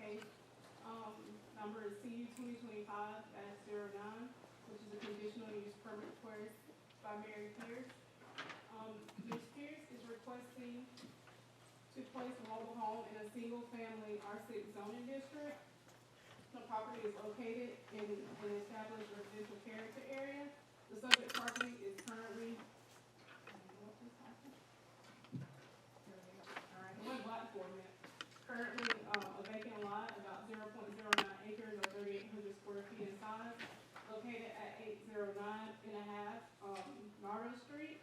case, number is CU-2025-09, which is a conditional use permit request by Mary Pierce. Ms. Pierce is requesting to place a mobile home in a single-family R6 zoning district. The property is located in an established residential character area. The subject property is currently, currently a vacant lot, about 0.09 acres or 3,800 square feet in size, located at 809.5 Nardo Street.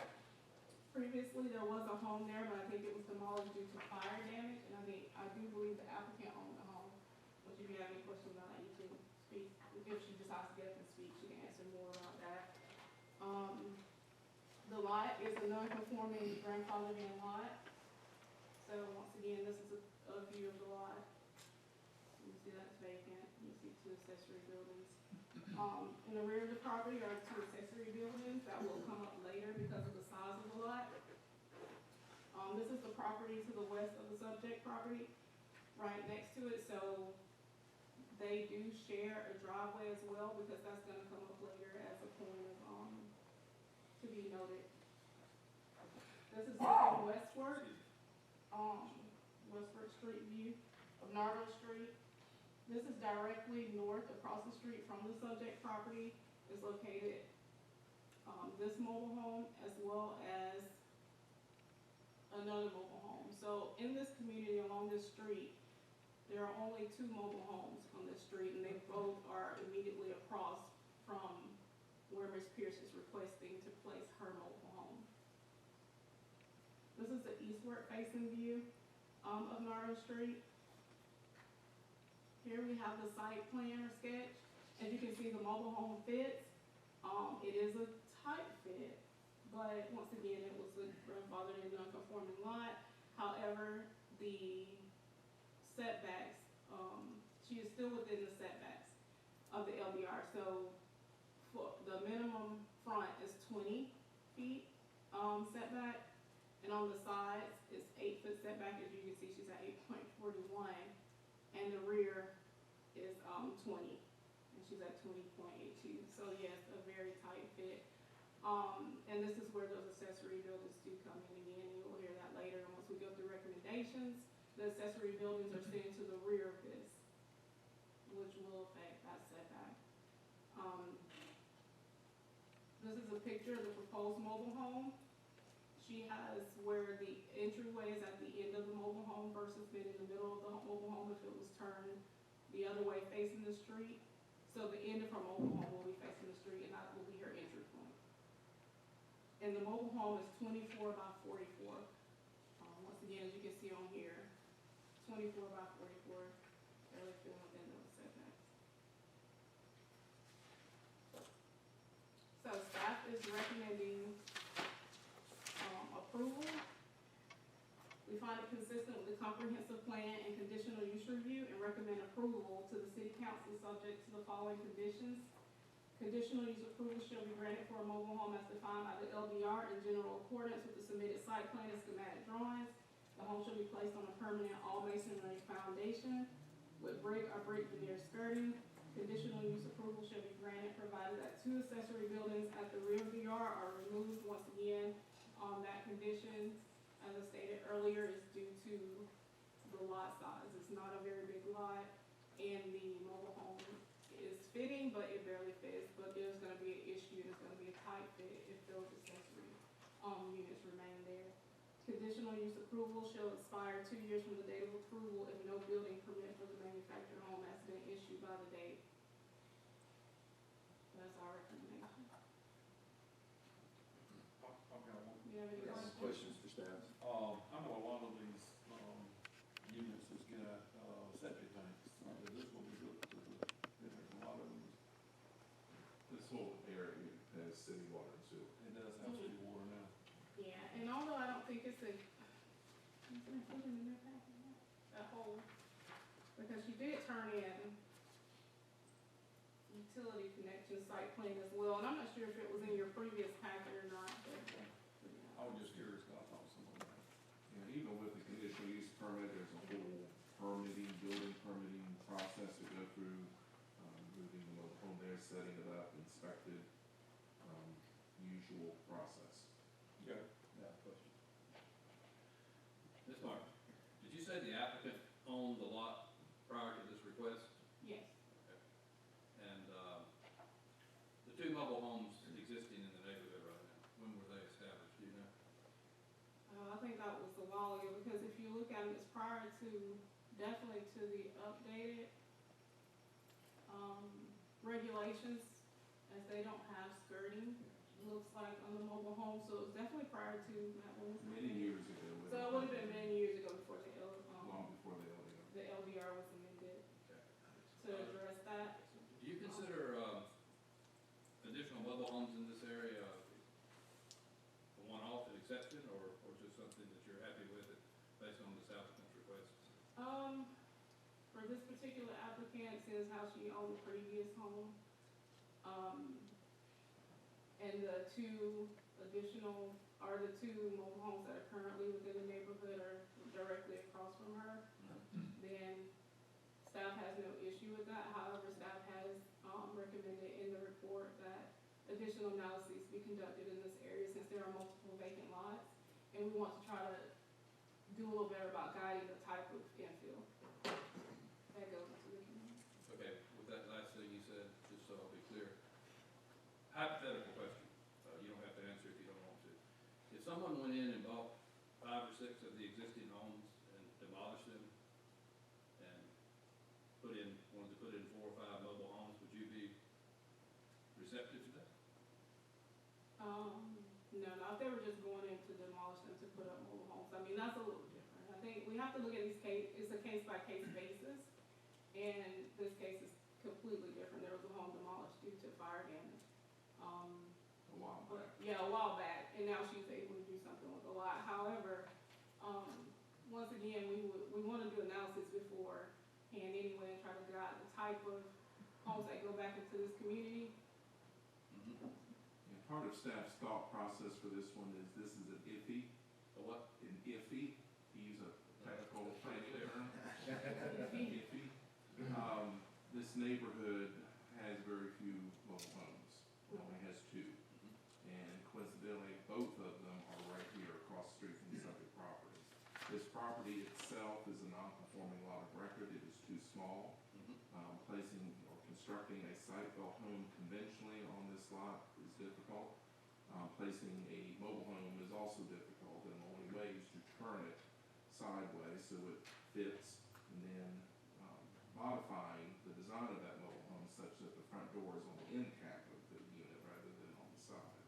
Previously, there was a home there, but I think it was demolished due to fire damage, and I do believe the applicant owned the home. Which if you have any questions on that, you can speak. If she decides to get up and speak, she can answer more about that. The lot is a non-conforming grandfathered in lot. So once again, this is a view of the lot. You see that's vacant. You see two accessory buildings. In the rear of the property are two accessory buildings that will come up later because of the size of the lot. This is the property to the west of the subject property, right next to it. So they do share a driveway as well because that's going to come up later as a point of to be noted. This is looking westward, westward street view of Nardo Street. This is directly north across the street from the subject property is located this mobile home as well as another mobile home. So in this community along this street, there are only two mobile homes on this street, and they both are immediately across from where Ms. Pierce is requesting to place her mobile home. This is the eastward facing view of Nardo Street. Here we have the site plan or sketch. As you can see, the mobile home fits. It is a tight fit, but once again, it was a grandfathered in non-conforming lot. However, the setbacks, she is still within the setbacks of the LBR. So for the minimum front is 20 feet setback, and on the sides it's 8 foot setback. As you can see, she's at 8.41, and the rear is 20, and she's at 20.82. So yes, a very tight fit. And this is where those accessory buildings do come in again, and you'll hear that later. And once we go through recommendations, the accessory buildings are sitting to the rear of this, which will affect that setback. This is a picture of the proposed mobile home. She has where the entryway is at the end of the mobile home versus being in the middle of the mobile home if it was turned the other way facing the street. So the end of her mobile home will be facing the street, and that will be her entry point. And the mobile home is 24 by 44. Once again, as you can see on here, 24 by 44, barely fit within those setbacks. So staff is recommending approval. We find it consistent with the comprehensive plan and conditional use review and recommend approval to the city council subject to the following conditions. Conditional use approval shall be granted for a mobile home as defined by the LBR in general accordance with the submitted site plan and schematic drawings. The home shall be placed on a permanent all masonry foundation with brick or brick veneer skirting. Conditional use approval shall be granted provided that two accessory buildings at the rear of the yard are removed. Once again, that condition, as I stated earlier, is due to the lot size. It's not a very big lot, and the mobile home is fitting, but it barely fits. But there's going to be an issue. There's going to be a tight fit if those accessory units remain there. Conditional use approval shall expire 2 years from the date of approval if no building permit for the manufactured home has been issued by the date. That's our recommendation. You have any Questions for staff? I know a lot of these units has got septic tanks. This will be good to there's a lot of them. This whole area has city water and sewer. It does have city water now. Yeah, and although I don't think it's a whole, because she did turn in utility connection site plan as well, and I'm not sure if it was in your previous packet or not. But, I was just curious, because I thought someone had. And even with the conditional use permit, there's a whole permitting, building permitting there, setting it up, inspected, usual process. Yeah. Yeah, question. Ms. Martin, did you say the applicant owned the lot prior to this request? Yes. And, the two mobile homes existing in the neighborhood right now, when were they established, do you know? I think that was a while ago, because if you look at it, it's prior to, definitely to the updated, regulations, as they don't have skirting, looks like on the mobile home, so it was definitely prior to that one. Many years ago. So it would have been many years ago before Long before the LDO. the LDR was amended Okay. to address that. Do you consider, additional mobile homes in this area a one-off and exception, or just something that you're happy with it based on this applicant's request? For this particular applicant, since how she owned the previous home, and the two additional, or the two mobile homes that are currently within the neighborhood are directly across from her, then staff has no issue with that. However, staff has, recommended in the report that additional analyses be conducted in this area since there are multiple vacant lots, and we want to try to do a little better about guiding the type of infill that goes into the community. Okay, with that last thing you said, just so I'll be clear, hypothetical question, you don't have to answer if you don't want to. If someone went in and bought 5 or 6 of the existing homes and demolished them and wanted to put in 4 or 5 mobile homes, would you be receptive to that? No, not if they were just going in to demolish them to put up mobile homes. I mean, that's a little different. I think we have to look at these it's a case-by-case basis, and this case is completely different. There was a home demolished due to fire damage. A while back. Yeah, a while back, and now she's able to do something with the lot. However, once again, we want to do analysis beforehand anyway, and try to guide the type of homes that go back into this community. And part of staff's thought process for this one is this is an iffy. A what? An iffy, to use a technical planning term. Iffy. This neighborhood has very few mobile homes. It only has 2. And coincidentally, both of them are right here across the street from the subject property. This property itself is a non-conforming lot of record. It is too small. Placing or constructing a site-built home conventionally on this lot is difficult. Placing a mobile home is also difficult, and the only way is to turn it sideways so it fits, and then modifying the design of that mobile home such that the front door is on the end cap of the unit rather than on the side,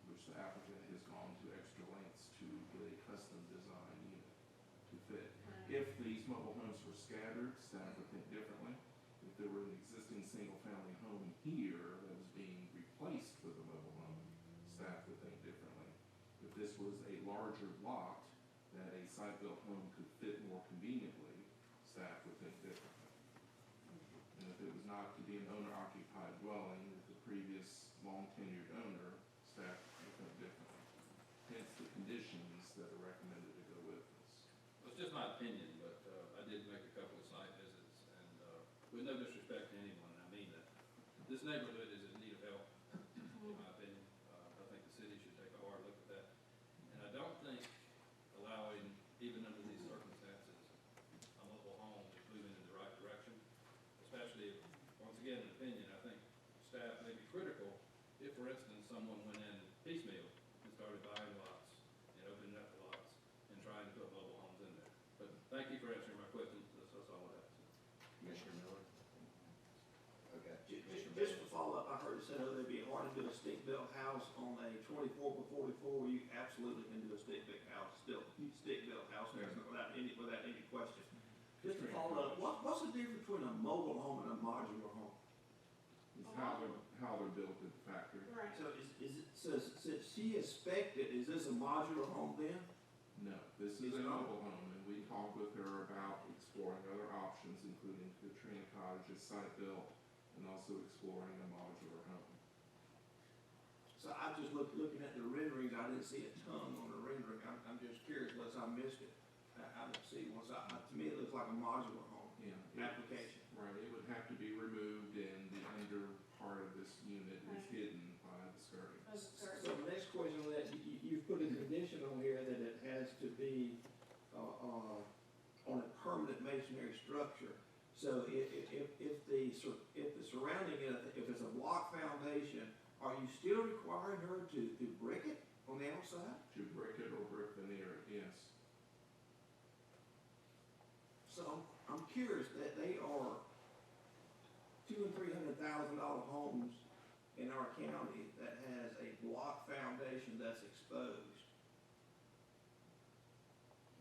which the applicant has gone to extra lengths to get a custom design unit to fit. If these mobile homes were scattered, staff would think differently. If there were an existing single-family home here that was being replaced with a mobile home, staff would think differently. If this was a larger lot that a site-built home could fit more conveniently, staff would think differently. And if it was not to be an owner-occupied dwelling with the previous long-tenured owner, staff would think differently. Hence the conditions that are recommended to go with this. Well, it's just my opinion, but I did make a couple of site visits, and with no disrespect to anyone, and I mean that, this neighborhood is in need of help, in my opinion. I think the city should take a hard look at that. And I don't think allowing, even under these circumstances, a mobile home is moving in the right direction, especially if, once again, an opinion, I think staff may be critical if, for instance, someone went in piecemeal and started buying lots and opening up the lots and trying to put mobile homes in there. But thank you for answering my question. That's all I have. Commissioner Miller? Okay. Just to follow up, I heard it said it'd be hard to do a stick-built house on a 24/44. You absolutely can do a stick-built house, stick-built house there without any question. Just to follow up, what's the difference between a mobile home and a modular home? It's how they're built at the factory. Right. So since she inspected, is this a modular home then? No, this is a mobile home, and we talked with her about exploring other options, including Katrina Cottage's site-built, and also exploring a modular home. So I just looking at the renderings, I didn't see a tongue on the rendering. I'm just curious, unless I missed it. I didn't see one. So to me, it looks like a modular home Yeah. application. Right, it would have to be removed, and the under part of this unit is hidden by the skirting. So the next question on that, you've put a condition on here that it has to be, on a permanent masonry structure. So if the surrounding, if it's a block foundation, are you still requiring her to brick it on the outside? To brick it or brick veneer it, yes. So I'm curious that they are $200,000 and $300,000 homes in our county that has a block foundation that's exposed.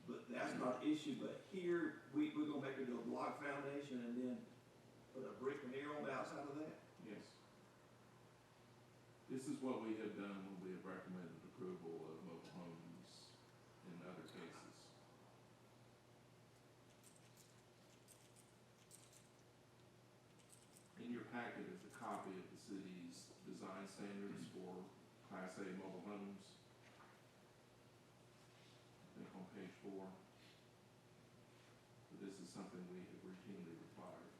But that's not an issue, but here, we're gonna make her do a block foundation and then put a brick veneer on the outside of that? Yes. This is what we have done when we have recommended approval of mobile homes in other cases. In your packet is a copy of the city's design standards for Class A mobile homes. I think on page 4. But this is something we have routinely required.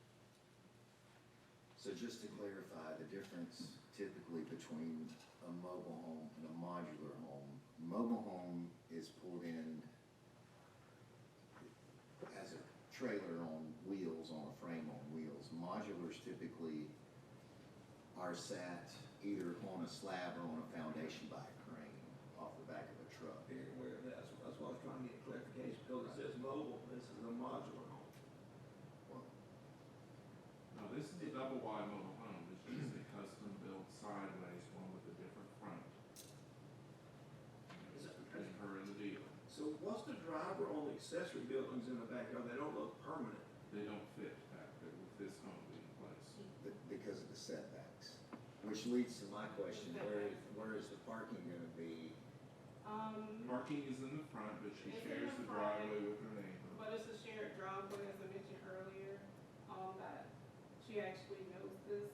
So just to clarify, the difference typically between a mobile home and a modular home. Mobile home is pulled in as a trailer on wheels, on a frame on wheels. Modulars typically are sat either on a slab or on a foundation by a crane off the back of a truck. Very aware of that, so that's why I was trying to get clarification, because it says mobile, this is a modular home. Well, No, this is a double wide mobile home. It's just a custom built sideways one with a different front. Is it- Between her and the dealer. So what's the driver on the accessory buildings in the backyard? They don't look permanent. They don't fit back there with this home being placed. because of the setbacks. Which leads to my question, where is the parking gonna be? Parking is in the front, but she It's in shares the the front. driveway with her neighbor. But it's a shared driveway, as I mentioned earlier, that she actually knows this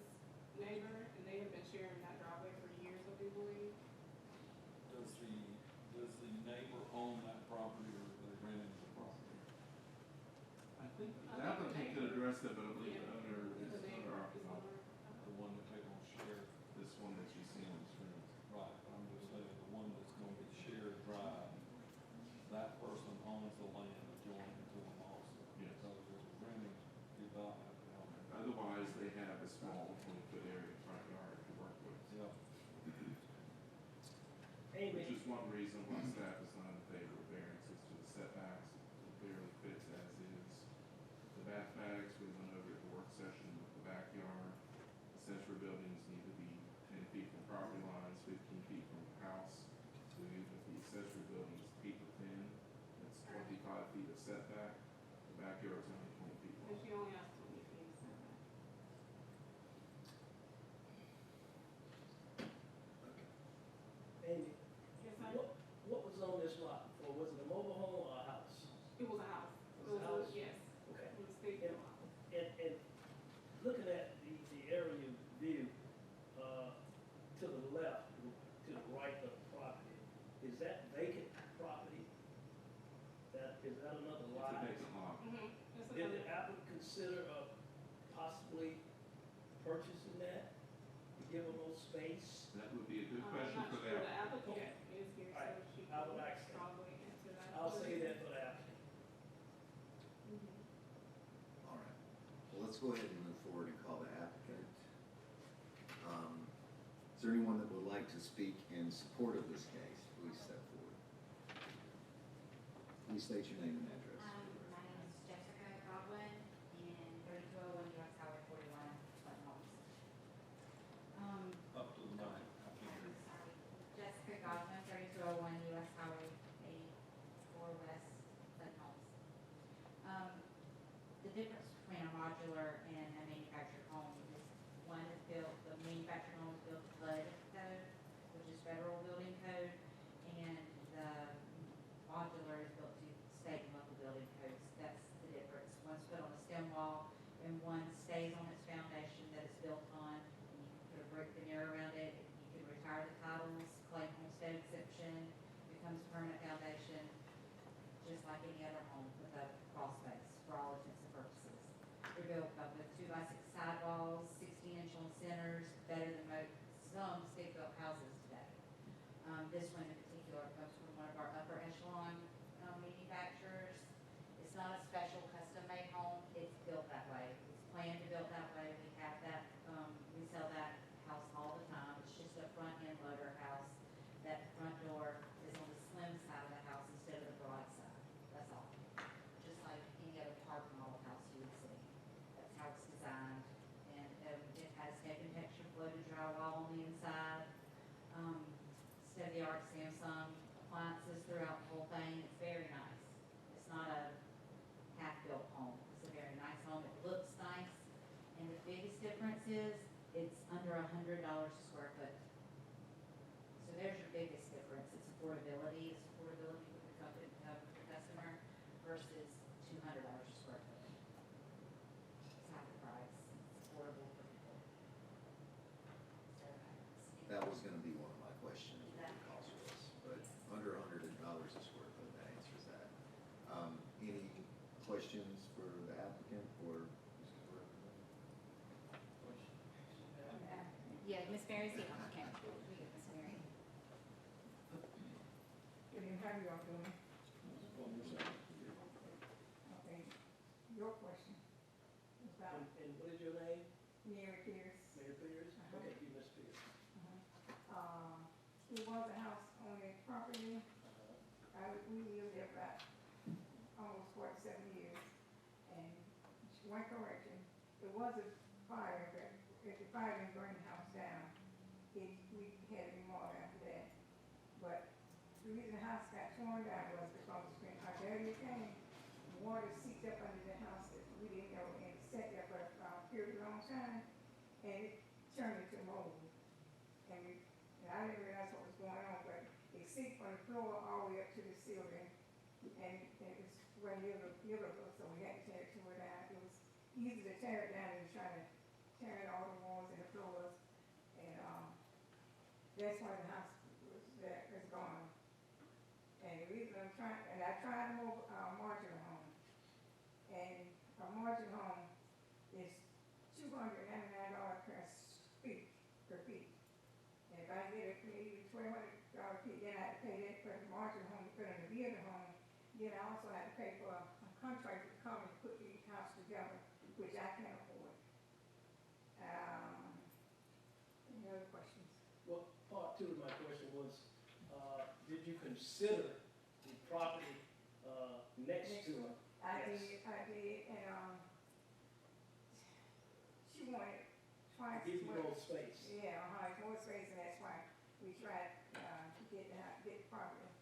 neighbor, and they have been sharing that driveway for years, I do believe. Does the neighbor own that property or are they renting the property? I think I that think one the could neighbor- address that, but I believe Yeah, the owner is the neighbor owner is occupied. The one that they gonna share? This one that she's seeing on the screen. Right, I'm just saying, the one that's gonna be shared drive, that person owns the land adjoining to them also. Yes. So if it's renting, you don't have to help them. Otherwise, they have a small 20-foot area front yard to work with. Yeah. Which is one reason why staff is not in favor of variances to the setbacks. It barely fits as is. The back bags, we went over at the work session with the backyard. Accessory buildings need to be 10 feet from property lines, 15 feet from the house. So even if the accessory building is paper thin, it's 25 feet of setback. The backyard's only 20 feet And long. she only has 20 feet of setback. Amy, Yes, sir? what was on this lot before? Was it a mobile home or a house? It was a house. It was a house? Yes, Okay. it was a stick built house. And looking at the aerial view, to the left, to the right of the property, is that vacant property? Is that another It's lot? a vacant lot. It's Did the another, applicant consider possibly purchasing that to give them more space? That would be a good I'm question not for sure, the them. applicant is here, so Alright, she I would can ask that. probably answer that. I'll say that for the applicant. Mhm. All right, well, let's go ahead and move forward and call the applicant. Is there anyone that would like to speak in support of this case? Please step forward. Please state your name and address. My name is Jessica Godwin, and 3201 US Highway 41, Clinton Homes. Up to the night, I can't hear I'm you. sorry, Jessica Godwin, 3201 US Highway 84 West, Clinton Homes. The difference between a modular and a manufactured home is one is built, the manufactured home is built to HUD code, which is federal building code, and the modular is built to state and local building codes. That's the difference. One's put on a stem wall, and one stays on its foundation that it's built on, and you can put a brick veneer around it. You can retire the titles, claim homestead exemption, becomes a permanent foundation, just like any other home with a crawl space for all intents and purposes. They're built with 2x6 sidewalls, 16-inch on centers, better than some stick-built houses today. This one in particular comes from one of our upper echelon manufacturers. It's not a special custom-made home, it's built that way. It's planned to build that way. We have that, we sell that house all the time. It's just a front-end loader house. That front door is on the slim side of the house instead of the broad side. That's all. Just like any other park model house you would see. That's how it's designed. And it has decking texture floated drywall on the inside. State-of-the-art Samsung appliances throughout the whole thing. It's very nice. It's not a half-built home. It's a very nice home. It looks nice. And the biggest difference is it's under $100 a square foot. So there's your biggest difference. It's affordability. It's affordability with the company, the customer versus $200 a square foot. It's half the price. It's affordable for people. So, That was gonna be one of my questions, what the cost was, but under $100 a square foot, that answers that. Any questions for the applicant or Mr. Quarterman? yeah, Miss Mary's here. Okay. Miss Mary. Good evening, how you all doing? Okay, your question was about And what is your name? Mary Pierce. Mayor Peters? Okay, you, Miss Peters. There was a house on that property, we lived there about almost 47 years, and one correction, there was a fire, but if the fire didn't burn the house down, we had to remodel after that. But the reason the house got torn down was because when our daddy came, the water seeped up under the house that we didn't know, and it sat there for a period of long time, and it turned into mold. And I didn't realize what was going on, but it seeped from the floor all the way up to the ceiling, and it was well livable, so we had to tear it down. It was easy to tear it down and try to tear out all the walls and the floors, and that's why the house is gone. And the reason I tried to move a marginal home, and a marginal home is $299 per feet. And if I get it for $1,200 feet, then I have to pay that for the marginal home to put in the building home. Then I also have to pay for a contractor to come and put the house together, which I can't afford. Any other questions? Well, part two of my question was, did you consider the property, next to it? I Yes. did, and she wanted twice. Give you as much. more space. Yeah, it's more space, and that's why we tried to get the property.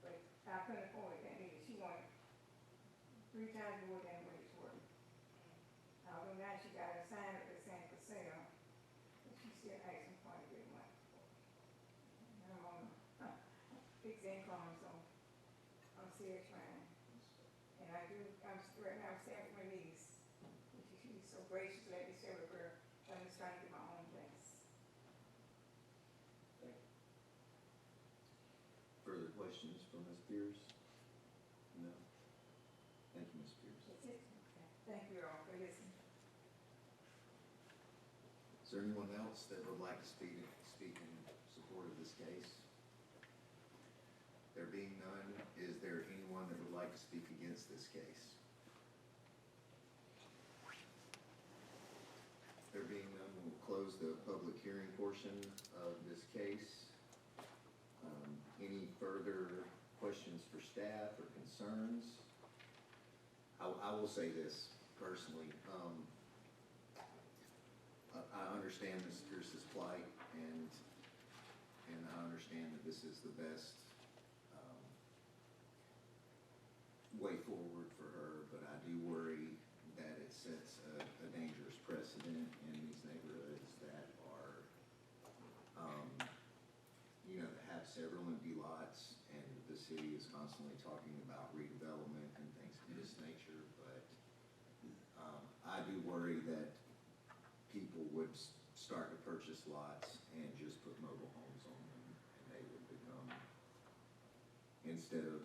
But I couldn't afford that either. She wanted 3 times more than what it's worth. Although now she got a sign up that's saying for sale, but she's still asking quite a bit of money for it. And I'm on a fixed income, so I'm still trying. And I'm right now staying with my niece. She's so gracious to let me stay with her. I'm just trying to get my own place. Thank you. Further questions for Ms. Pierce? No? Thank you, Ms. Pierce. That's it. Thank you all for listening. Is there anyone else that would like to speak in support of this case? There being none, is there anyone that would like to speak against this case? There being none, we'll close the public hearing portion of this case. Any further questions for staff or concerns? I will say this personally. I understand Ms. Pierce's plight, and I understand that this is the best way forward for her, but I do worry that it sets a dangerous precedent in these neighborhoods that are, that have several empty lots, and the city is constantly talking about redevelopment and things of this nature, but I do worry that people would start to purchase lots and just put mobile homes on them, and they would become, instead of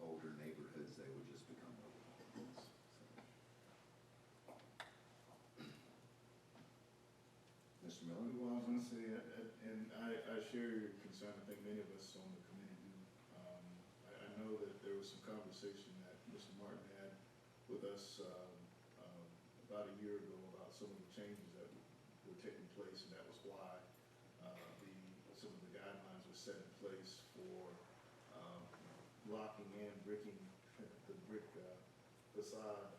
older neighborhoods, they would just become mobile homes. So, Mr. Miller? Well, I was gonna say, and I share your concern, I think many of us on the committee do. I know that there was some conversation that Mr. Martin had with us, about a year ago about some of the changes that were taking place, and that was why, some of the guidelines were set in place for, blocking and bricking the brick, facade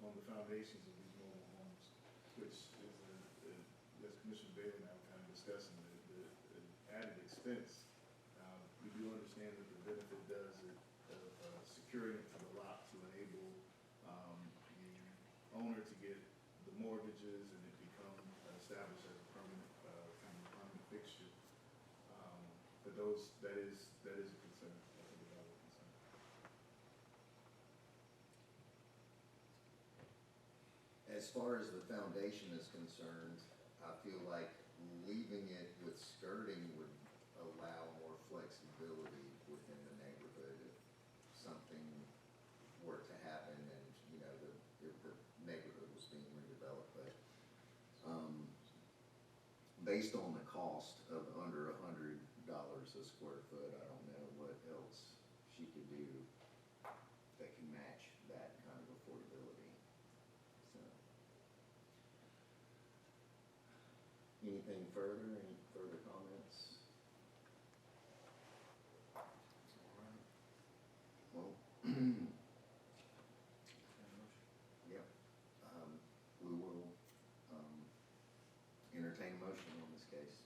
on the foundations of these mobile homes, which is, as Commissioner Bailey and I were kind of discussing, the added expense. We do understand that the benefit does it, of securing it to the lot to enable the owner to get the mortgages and it become established as a permanent, kind of permanent fixture. But that is a concern, that's a valid concern. As far as the foundation is concerned, I feel like leaving it with skirting would allow more flexibility within the neighborhood if something were to happen and, if the neighborhood was being redeveloped, but, based on the cost of under $100 a square foot, I don't know what else she could do that can match that kind of affordability, so. Anything further, any further comments? Well, yep, we will, entertain a motion on this case.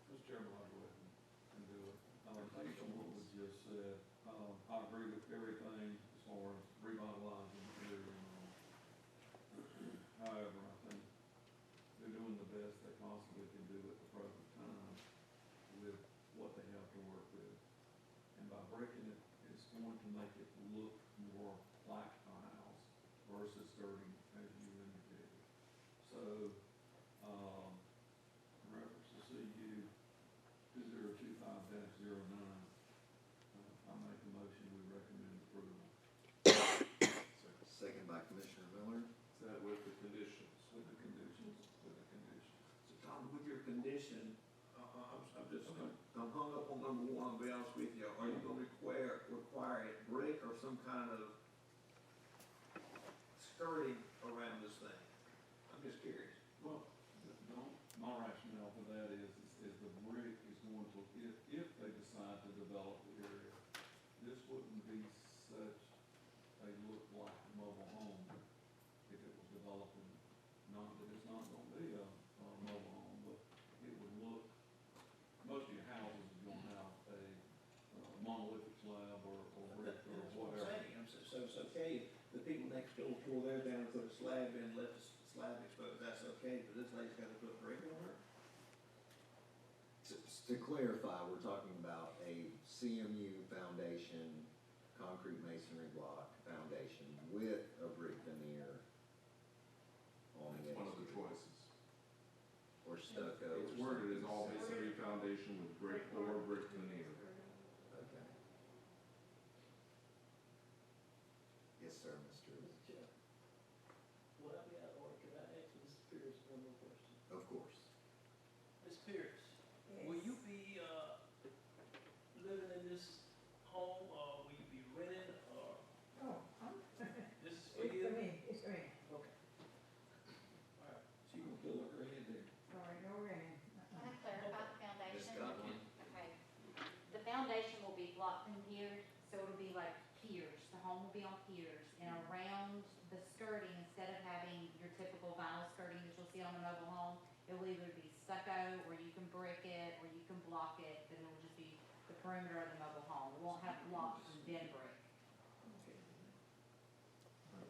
Mr. Chairman, I'll go ahead and do it. Based on what was just said, I agree with everything as far as revitalizing the area and all. However, I think they're doing the best they possibly can do at the present time with what they have to work with. And by breaking it, it's going to make it look more like a house versus skirting, as you indicated. So, in reference to CU-2025-09, I make a motion, we recommend approval. Second by Commissioner Miller. Is that with the conditions? With the conditions, with the conditions. So Tom, with your condition, I'm hung up on number one, I'll be honest with you. Are you gonna require it brick or some kind of skirting around this thing? I'm just curious. Well, my rationale for that is the brick is going to, if they decide to develop the area, this wouldn't be such a look like a mobile home if it was developing, not that it's not gonna be a mobile home, but it would look, most of your houses are gonna have a monolithic slab or brick or That's what I'm whatever. saying. So it's okay, if the people next door tore theirs down and put a slab in, left the slab exposed, that's okay, but this lady's gotta put brick on her? To clarify, we're talking about a CMU foundation, concrete masonry block foundation with a brick veneer on the That's one of the exterior. choices. Or stucco. It's or worded as all something. masonry foundation with brick or brick veneer. Okay. Yes, sir, Mr. Mr. Chair, would I be out of order? Could I ask Ms. Pierce one more question? Of course. Ms. Pierce, Yes. will you be, living in this home, or will you be renting, or Oh, this is for it's you? for me, it's for me. Okay. All right. She gonna pull up her head there. Sorry, no renting. Can I clarify the foundation? Scotland. Okay. The foundation will be blocked and tiered, so it'll be like piers. The home will be on piers, and around the skirting, instead of having your typical vinyl skirting that you'll see on a mobile home, it will either be stucco, or you can brick it, or you can block it, then it will just be the perimeter of the mobile home. It won't have blocks and then brick.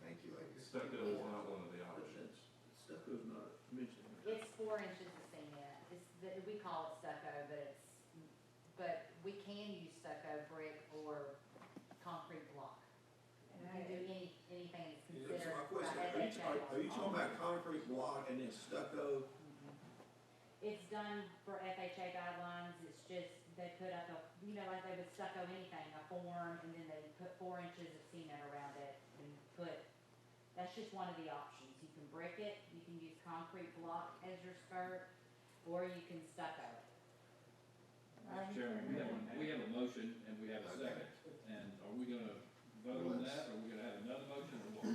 Thank you, ladies. Stucco is not one of the options. Stucco's not mentioned. It's 4 inches of cement. We call it stucco, but we can use stucco, brick, or concrete block. And You I, can do anything that's So considered. my question, are you talking about concrete block and then stucco? It's done for FHA guidelines. It's just, they put up a, you know, like they would stucco anything, a form, and then they put 4 inches of cement around it and put, that's just one of the options. You can brick it, you can use concrete block as your skirt, or you can stucco it. Mr. Chairman, we have a motion and we have a second, and are we gonna vote on that, or are we gonna have another motion, or what?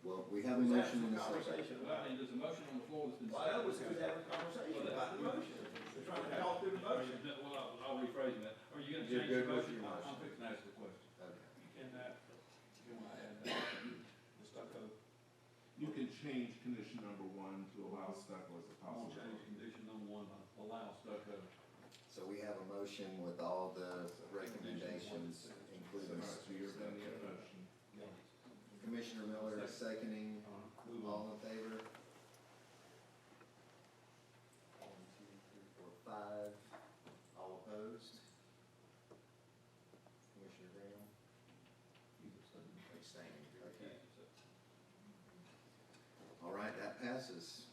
Well, we have a motion in a second. Conversation Well, about I mean, there's a motion on the floor that's been Well, that was seconded. who's having a conversation about the motion. We're trying to talk through the motion. Well, I'll rephrase that. Are you gonna You're change your good with motion? your motion. I'm fixing to ask a question. Okay. Can I add that, the stucco, You can change condition number 1 to allow stucco as a I'll change possibility. condition number 1, allow stucco. So we have a motion with all the recommendations, including. So you're done the motion. Commissioner Miller is seconding. Move on. All in favor? 1, 2, 3, 4, 5. All opposed? Commissioner Graham? Abstaining, okay. All right, that passes.